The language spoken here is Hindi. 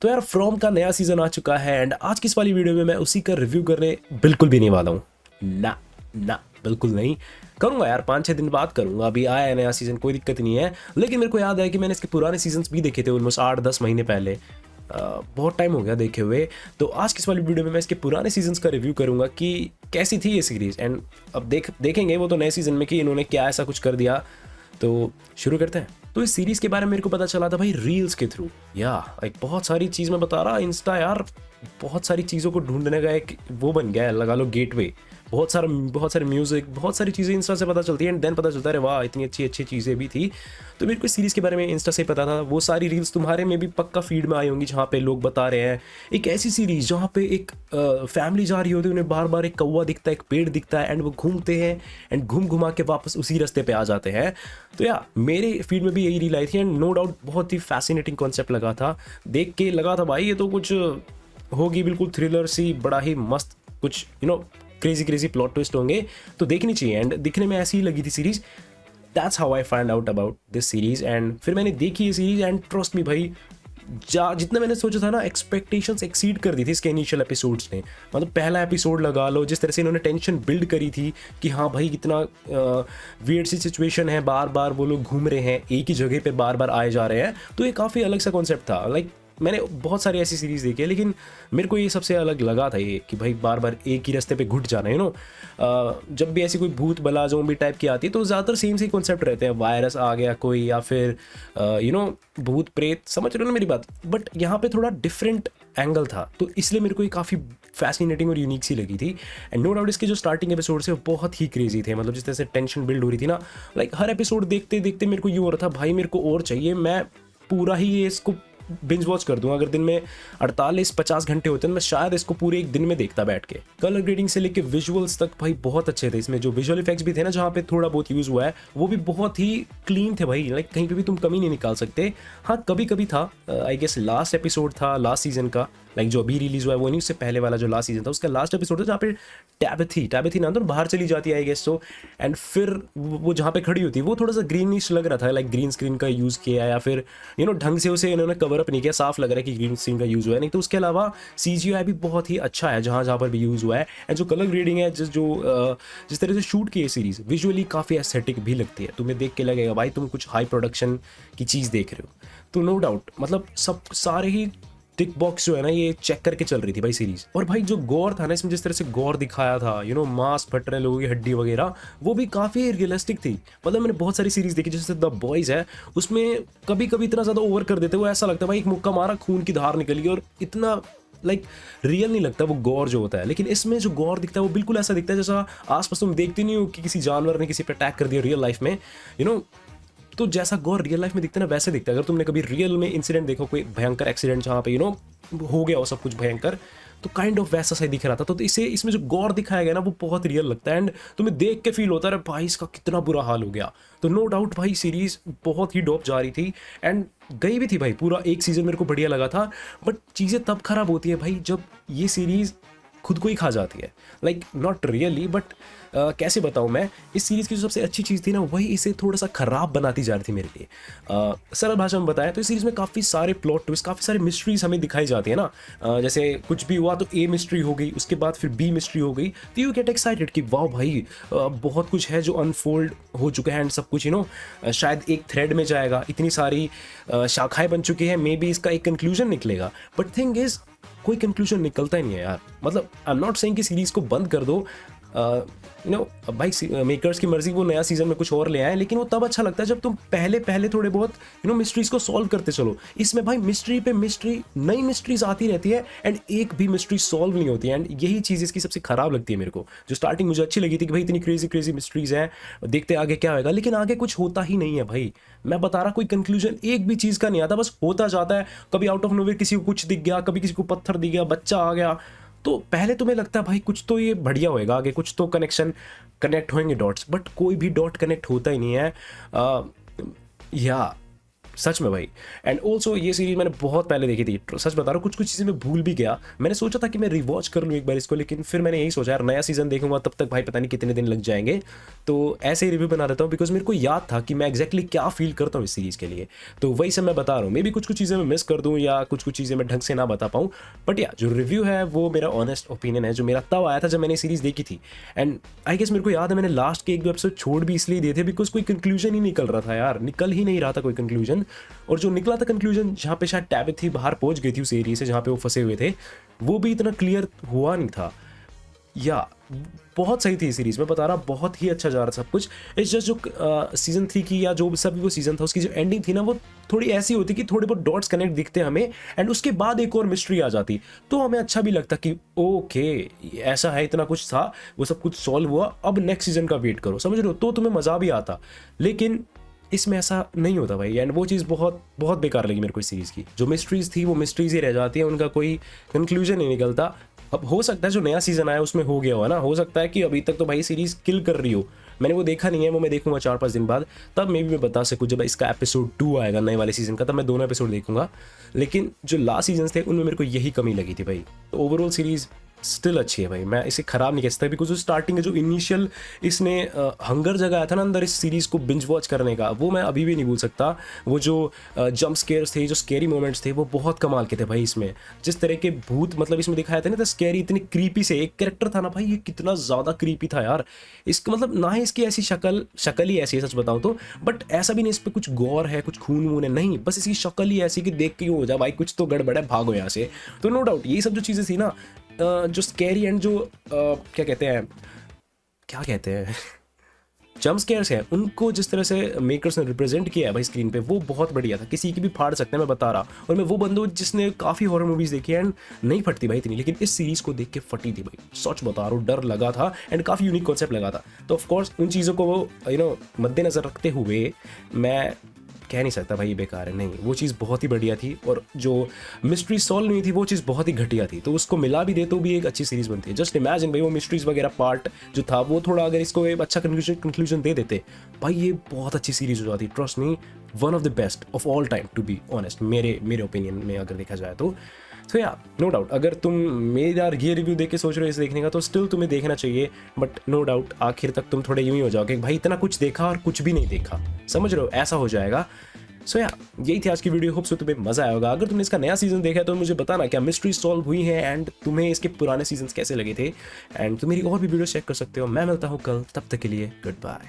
तो यार फ्रॉम का नया सीजन आ चुका है एंड आज की इस वाली वीडियो में मैं उसी का रिव्यू करने बिल्कुल भी नहीं वाला हूँ। ना ना बिल्कुल नहीं करूंगा यार, 5-6 दिन बाद करूंगा। अभी आया है नया सीजन, कोई दिक्कत नहीं है। लेकिन मेरे को याद है कि मैंने इसके पुराने सीजन्स भी देखे थे ऑलमोस्ट 8-10 महीने पहले। बहुत टाइम हो गया देखे हुए। तो आज की इस वाली वीडियो में मैं इसके पुराने सीजन्स का रिव्यू करूंगा कि कैसी थी ये सीरीज। एंड अब देखेंगे वो तो नए सीजन में कि इन्होंने क्या ऐसा कुछ कर दिया। तो शुरू करते हैं। तो इस सीरीज के बारे में मेरे को पता चला था भाई रील्स के थ्रू। या एक बहुत सारी चीज़ मैं बता रहा, इंस्टा यार बहुत सारी चीज़ों को ढूंढने का एक वो बन गया है, लगा लो गेटवे। बहुत सारे म्यूजिक, बहुत सारी चीज़ें इंस्टा से पता चलती है एंड देन पता चलता है वाह इतनी अच्छी अच्छी चीज़ें भी थी। तो मेरे को इस सीरीज़ के बारे में इंस्टा से पता था। वो सारी रील्स तुम्हारे में भी पक्का फीड में आई होंगी जहाँ पे लोग बता रहे हैं एक ऐसी सीरीज़ जहाँ पे एक फैमिली जा रही होती है, उन्हें बार बार एक कौवा दिखता है, एक पेड़ दिखता है एंड वो घूमते हैं एंड घूम घुमा के वापस उसी रास्ते पे आ जाते हैं। तो या मेरे फीड में भी यही रील आई थी एंड नो डाउट बहुत ही फैसिनेटिंग कॉन्सेप्ट लगा था। देख के लगा था भाई ये तो कुछ होगी बिल्कुल थ्रिलर सी, बड़ा ही मस्त कुछ क्रेजी क्रेजी प्लॉट ट्विस्ट होंगे, तो देखनी चाहिए। एंड दिखने में ऐसी ही लगी थी series. That's how I find out about this series. And फिर मैंने देखी ये सीरीज एंड ट्रस्ट मी भाई, जितना मैंने सोचा था ना, एक्सपेक्टेशंस एक्सीड कर दी थी इसके इनिशियल एपिसोड्स ने। मतलब पहला एपिसोड लगा लो, जिस तरह से इन्होंने टेंशन बिल्ड करी थी कि हाँ भाई कितना वियर्ड सी सिचुएशन है, बार बार वो लोग घूम रहे हैं एक ही जगह पे, बार बार आए जा रहे हैं। तो ये काफ़ी अलग सा कॉन्सेप्ट था। लाइक मैंने बहुत सारी ऐसी सीरीज़ देखी है लेकिन मेरे को ये सबसे अलग लगा था ये कि भाई बार बार एक ही रास्ते पे घुट जाना जब भी ऐसी कोई भूत बला ज़ॉम्बी टाइप की आती है तो ज़्यादातर सेम से कॉन्सेप्ट रहते हैं। वायरस आ गया कोई या फिर भूत प्रेत, समझ रहे हो ना मेरी बात। बट यहाँ पे थोड़ा डिफरेंट एंगल था तो इसलिए मेरे को ये काफ़ी फैसिनेटिंग और यूनिक सी लगी थी। एंड नो डाउट इसके जो स्टार्टिंग एपिसोड से वो बहुत ही क्रेजी थे। मतलब जिस तरह से टेंशन बिल्ड हो रही थी ना, लाइक हर एपिसोड देखते देखते मेरे को ये हो रहा था भाई मेरे को और चाहिए, मैं पूरा ही ये इसको बिंज वॉच कर दूंगा। अगर दिन में 48-50 घंटे होते हैं मैं शायद इसको पूरे एक दिन में देखता बैठ के। कलर ग्रेडिंग से लेके विजुअल्स तक भाई बहुत अच्छे थे। इसमें जो विजुअल इफेक्ट्स भी थे ना, जहाँ पे थोड़ा बहुत यूज़ हुआ है वो भी बहुत ही क्लीन थे भाई। लाइक कहीं पे भी तुम कमी नहीं निकाल सकते। हाँ कभी कभी था, आई गेस लास्ट एपिसोड था लास्ट सीजन का, लाइक जो अभी रिलीज हुआ है वो नहीं, उससे पहले वाला जो लास्ट सीजन था उसका लास्ट एपिसोड था जहाँ पे टैबेथी ना तो बाहर चली जाती है आई गेस। तो एंड फिर वो जहाँ पे खड़ी होती है वो थोड़ा सा ग्रीनिश लग रहा था, लाइक ग्रीन स्क्रीन का यूज़ किया या फिर ढंग से उसे इन्होंने कवर अप नहीं किया। साफ लग रहा है कि ग्रीन स्क्रीन का यूज़ हुआ है। नहीं तो उसके अलावा CGI भी बहुत ही अच्छा है जहाँ जहाँ पर भी यूज़ हुआ है। एंड जो कलर ग्रेडिंग है, जिस तरह से शूट की है सीरीज़, विजुअली काफ़ी एस्थेटिक भी लगती है। तुम्हें देख के लगेगा भाई तुम कुछ हाई प्रोडक्शन की चीज़ देख रहे हो। तो नो डाउट मतलब सब सारे ही टिक बॉक्स जो है ना ये चेक करके चल रही थी भाई सीरीज। और भाई जो गौर था ना इसमें, जिस तरह से गौर दिखाया था, मांस फट रहे लोगों की हड्डी वगैरह, वो भी काफ़ी रियलिस्टिक थी। मतलब मैंने बहुत सारी सीरीज देखी जैसे द बॉयज है, उसमें कभी कभी इतना ज़्यादा ओवर कर देते वो, ऐसा लगता है भाई एक मुक्का मारा खून की धार निकली और इतना लाइक रियल नहीं लगता वो गौर जो होता है। लेकिन इसमें जो गौर दिखता है वो बिल्कुल ऐसा दिखता है जैसा आसपास तुम देखते नहीं हो कि किसी जानवर ने किसी पे अटैक कर दिया रियल लाइफ में। तो जैसा गौर रियल लाइफ में दिखता है ना वैसे दिखता है। अगर तुमने कभी रियल में इंसिडेंट देखो, कोई भयंकर एक्सीडेंट जहाँ पे हो गया हो सब कुछ भयंकर, तो काइंड ऑफ वैसा सही दिख रहा था। तो इसमें जो गौर दिखाया गया ना वो बहुत रियल लगता है एंड तुम्हें देख के फील होता है भाई इसका कितना बुरा हाल हो गया। तो नो डाउट भाई सीरीज बहुत ही डॉप जा रही थी एंड गई भी थी भाई। पूरा एक सीजन मेरे को बढ़िया लगा था। बट चीज़ें तब खराब होती है भाई जब ये सीरीज़ खुद को ही खा जाती है। लाइक नॉट रियली बट कैसे बताऊँ मैं, इस सीरीज़ की जो सबसे अच्छी चीज़ थी ना वही इसे थोड़ा सा ख़राब बनाती जा रही थी मेरे लिए। सरल भाषा में बताया तो इस सीरीज़ में काफ़ी सारे प्लॉट ट्विस्ट, काफ़ी सारे मिस्ट्रीज हमें दिखाई जाती है ना। जैसे कुछ भी हुआ तो A मिस्ट्री हो गई, उसके बाद फिर B मिस्ट्री हो गई, तो यू गेट एक्साइटेड कि वाह भाई बहुत कुछ है जो अनफोल्ड हो चुका है एंड सब कुछ शायद एक थ्रेड में जाएगा। इतनी सारी शाखाएँ बन चुकी हैं, मे बी इसका एक कंक्लूजन निकलेगा। बट थिंग इज़ कोई कंक्लूजन निकलता ही नहीं है यार। मतलब आई एम नॉट सेइंग कि सीरीज़ को बंद कर दो, भाई मेकर्स की मर्जी, वो नया सीजन में कुछ और ले आए, लेकिन वो तब अच्छा लगता है जब तुम पहले थोड़े बहुत मिस्ट्रीज को सॉल्व करते चलो। इसमें भाई मिस्ट्री पे मिस्ट्री, नई मिस्ट्रीज आती रहती है एंड एक भी मिस्ट्री सॉल्व नहीं होती है। एंड यही चीज़ इसकी सबसे खराब लगती है मेरे को। जो स्टार्टिंग मुझे अच्छी लगी थी कि भाई इतनी क्रेजी मिस्ट्रीज हैं, देखते आगे क्या होगा, लेकिन आगे कुछ होता ही नहीं है भाई। मैं बता रहा कोई कंक्लूजन एक भी चीज़ का नहीं आता, बस होता जाता है। कभी आउट ऑफ नोवेयर किसी को कुछ दिख गया, कभी किसी को पत्थर दिख गया, बच्चा आ गया, तो पहले तुम्हें लगता है भाई कुछ तो ये बढ़िया होएगा, आगे कुछ तो कनेक्ट होंगे डॉट्स, बट कोई भी डॉट कनेक्ट होता ही नहीं है। या सच में भाई। एंड ऑल्सो ये सीरीज मैंने बहुत पहले देखी थी, सच बता रहा हूँ, कुछ कुछ चीज़ें मैं भूल भी गया। मैंने सोचा था कि मैं रिवॉच कर लूँ एक बार इसको, लेकिन फिर मैंने यही सोचा यार नया सीजन देखूंगा तब तक भाई पता नहीं कितने दिन लग जाएंगे, तो ऐसे ही रिव्यू बना देता हूँ, बिकॉज मेरे को याद था कि मैं एक्जैक्टली क्या फील करता हूँ इस सीरीज़ के लिए। तो वही सब मैं बता रहा हूँ, मे भी कुछ कुछ चीज़ें मैं मिस कर दूँ या कुछ कुछ चीज़ें मैं ढंग से ना बता पाऊँ, बट या जो रिव्यू है वो मेरा ऑनेस्ट ओपिनियन है जो मेरा तब आया था जब मैंने सीरीज़ देखी थी। एंड आई गेस मेरे को याद है मैंने लास्ट के एक दो एपिसोड छोड़ भी इसलिए दिए थे बिकॉज कोई कंक्लूजन ही निकल रहा था यार, निकल ही नहीं रहा था कोई कंक्लूजन। और जो निकला था कंक्लूजन जहाँ पे शायद टैबिथी बाहर पहुंच गई थी उस एरिया से जहाँ पे वो फंसे हुए थे, वो भी इतना क्लियर हुआ नहीं था। या बहुत सही थी सीरीज, मैं बता रहा बहुत ही अच्छा जा रहा था सब कुछ। इट्स जस्ट जो सीजन 3 की या जो भी सब वो सीजन था उसकी जो एंडिंग थी ना वो थोड़ी ऐसी होती कि थोड़े बहुत डॉट्स कनेक्ट दिखते हमें एंड उसके बाद एक और मिस्ट्री आ जाती तो हमें अच्छा भी लगता कि ओके ऐसा है, इतना कुछ था, वो सब कुछ सॉल्व हुआ, अब नेक्स्ट सीजन का वेट करो, समझ रहे हो, तो तुम्हें मजा भी आता। लेकिन इसमें ऐसा नहीं होता भाई, एंड वो चीज़ बहुत बहुत बेकार लगी मेरे को इस सीरीज़ की। जो मिस्ट्रीज थी वो मिस्ट्रीज ही रह जाती है, उनका कोई कंक्लूजन नहीं निकलता। अब हो सकता है जो नया सीजन आया उसमें हो गया हो ना, हो सकता है कि अभी तक तो भाई सीरीज़ किल कर रही हो, मैंने वो देखा नहीं है, वो मैं देखूंगा 4-5 दिन बाद, तब मे भी मैं बता सकूँ जब इसका एपिसोड 2 आएगा नए वाले सीजन का, तब मैं दोनों एपिसोड देखूंगा। लेकिन जो लास्ट सीजन थे उनमें मेरे को यही कमी लगी थी भाई। तो ओवरऑल सीरीज़ स्टिल अच्छी है भाई, मैं इसे खराब नहीं कह सकता बिकॉज जो स्टार्टिंग है जो इनिशियल इसने हंगर जगाया था ना अंदर इस सीरीज़ को बिंज वॉच करने का, वो मैं अभी भी नहीं भूल सकता। वो जो जंप स्केयर्स थे, जो स्केरी मोमेंट्स थे, वो बहुत कमाल के थे भाई। इसमें जिस तरह के भूत मतलब इसमें दिखाया था ना, तो स्केरी इतनी क्रीपी से एक कैरेक्टर था ना भाई, ये कितना ज़्यादा क्रीपी था यार। इसका मतलब ना ही इसकी ऐसी शक्ल ही ऐसी है सच बताऊँ तो, बट ऐसा भी नहीं इस पर कुछ गौर है, कुछ खून वून है, नहीं, बस इसकी शक्ल ही ऐसी कि देख के हो जाए भाई कुछ तो गड़बड़ है, भागो यहाँ से। तो नो डाउट ये सब जो चीज़ें थी ना, जो स्कैरी एंड जो क्या कहते हैं जंप स्केयर्स हैं, उनको जिस तरह से मेकर्स ने रिप्रेजेंट किया है भाई स्क्रीन पे, वो बहुत बढ़िया था। किसी की भी फाड़ सकते हैं, मैं बता रहा। और मैं वो बंदू जिसने काफ़ी हॉरर मूवीज़ देखी एंड नहीं फटती भाई इतनी, लेकिन इस सीरीज़ को देख के फटी थी भाई, सच बता रहा हूँ, डर लगा था एंड काफ़ी यूनिक कॉन्सेप्ट लगा था। तो ऑफकोर्स उन चीज़ों को वो मद्देनज़र रखते हुए मैं कह नहीं सकता भाई ये बेकार है, नहीं, वो चीज़ बहुत ही बढ़िया थी। और जो मिस्ट्री सॉल्व नहीं थी वो चीज़ बहुत ही घटिया थी, तो उसको मिला भी दे तो भी एक अच्छी सीरीज़ बनती है। जस्ट इमेजिन भाई वो मिस्ट्रीज वगैरह पार्ट जो था वो थोड़ा अगर इसको एक अच्छा कंक्लूजन दे देते भाई, ये बहुत अच्छी सीरीज़ हो जाती। Trust me, one of the best of all time to be honest, मेरे ओपिनियन में अगर देखा जाए तो या नो डाउट अगर तुम मेरा ये रिव्यू देख के सोच रहे हो इसे देखने का, तो स्टिल तुम्हें देखना चाहिए। बट नो डाउट आखिर तक तुम थोड़े यूं ही हो जाओगे भाई इतना कुछ देखा और कुछ भी नहीं देखा, समझ रहे हो, ऐसा हो जाएगा। सो या यही थी आज की वीडियो, होप सो तुम्हें मजा आया होगा। अगर तुमने इसका नया सीजन देखा है तो मुझे बताना क्या मिस्ट्री सॉल्व हुई है एंड तुम्हें इसके पुराने सीजन कैसे लगे थे, एंड तुम मेरी और भी वीडियो चेक कर सकते हो। मैं मिलता हूँ कल, तब तक के लिए गुड बाय।